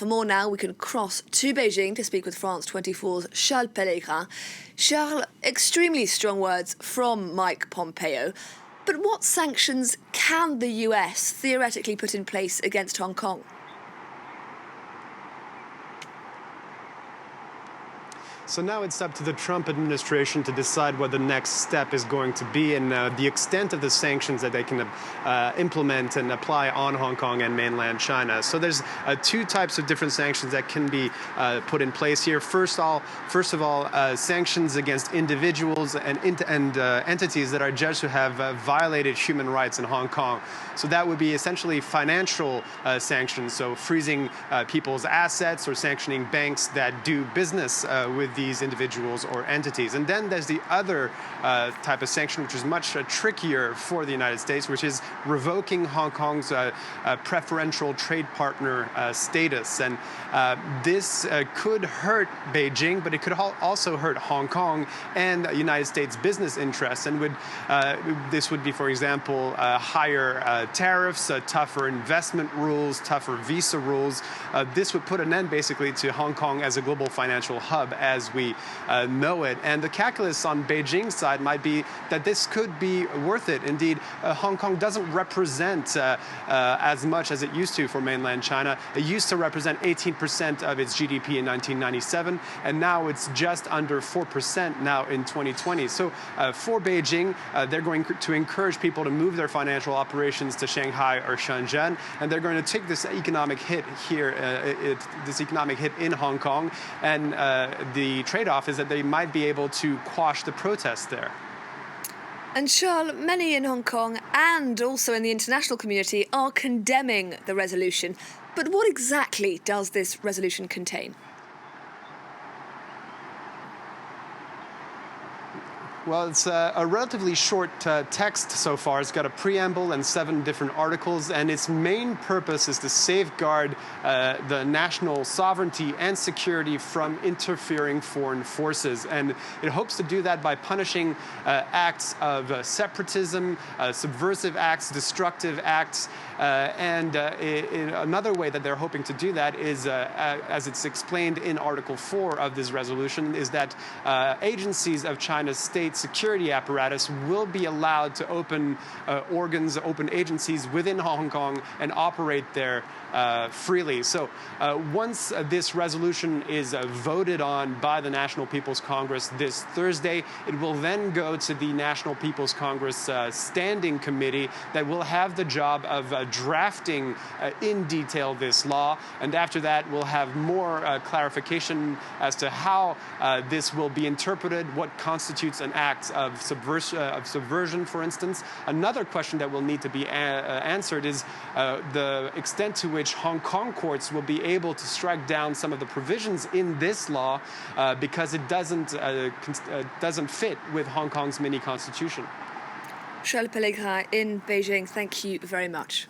for more now, we can cross to Beijing to speak with France 24's Charles Pellegrin. Charles, extremely strong words from Mike Pompeo. But what sanctions can the US theoretically put in place against Hong Kong? So now it's up to the Trump administration to decide what the next step is going to be and the extent of the sanctions that they can implement and apply on Hong Kong and mainland China. So there's two types of different sanctions that can be put in place here. First of all, sanctions against individuals and entities that are judged to have violated human rights in Hong Kong. So that would be essentially financial sanctions, so freezing people's assets or sanctioning banks that do business with these individuals or entities. And then there's the other type of sanction, which is much trickier for the United States, which is revoking Hong Kong's preferential trade partner status. And this could hurt Beijing, but it could also hurt Hong Kong and United States business interests. And this would be, for example, higher tariffs, tougher investment rules, tougher visa rules. This would put an end basically to Hong Kong as a global financial hub as we know it. And the calculus on Beijing's side might be that this could be worth it. Indeed, Hong Kong doesn't represent as much as it used to for mainland China. It used to represent 18% of its GDP in 1997, and now it's just under 4% now in 2020. So for Beijing, they're going to encourage people to move their financial operations to Shanghai or Shenzhen, and they're going to take this economic hit here, this economic hit in Hong Kong, and the trade-off is that they might be able to quash the protests there. And Charles, many in Hong Kong and also in the international community are condemning the resolution. But what exactly does this resolution contain? Well, it's a relatively short text so far. It's got a preamble and 7 different articles, and its main purpose is to safeguard the national sovereignty and security from interfering foreign forces. And it hopes to do that by punishing acts of separatism, subversive acts, destructive acts. Another way that they're hoping to do that is, as it's explained in Article 4 of this resolution, is that agencies of China's state security apparatus will be allowed to open open agencies within Hong Kong and operate there freely. So once this resolution is voted on by the National People's Congress this Thursday, it will then go to the National People's Congress Standing Committee that will have the job of drafting in detail this law. And after that, we'll have more clarification as to how this will be interpreted, what constitutes an act of subversion, for instance. Another question that will need to be answered is the extent to which Hong Kong courts will be able to strike down some of the provisions in this law because it doesn't fit with Hong Kong's mini constitution. Charles Pellegrin in Beijing, thank you very much.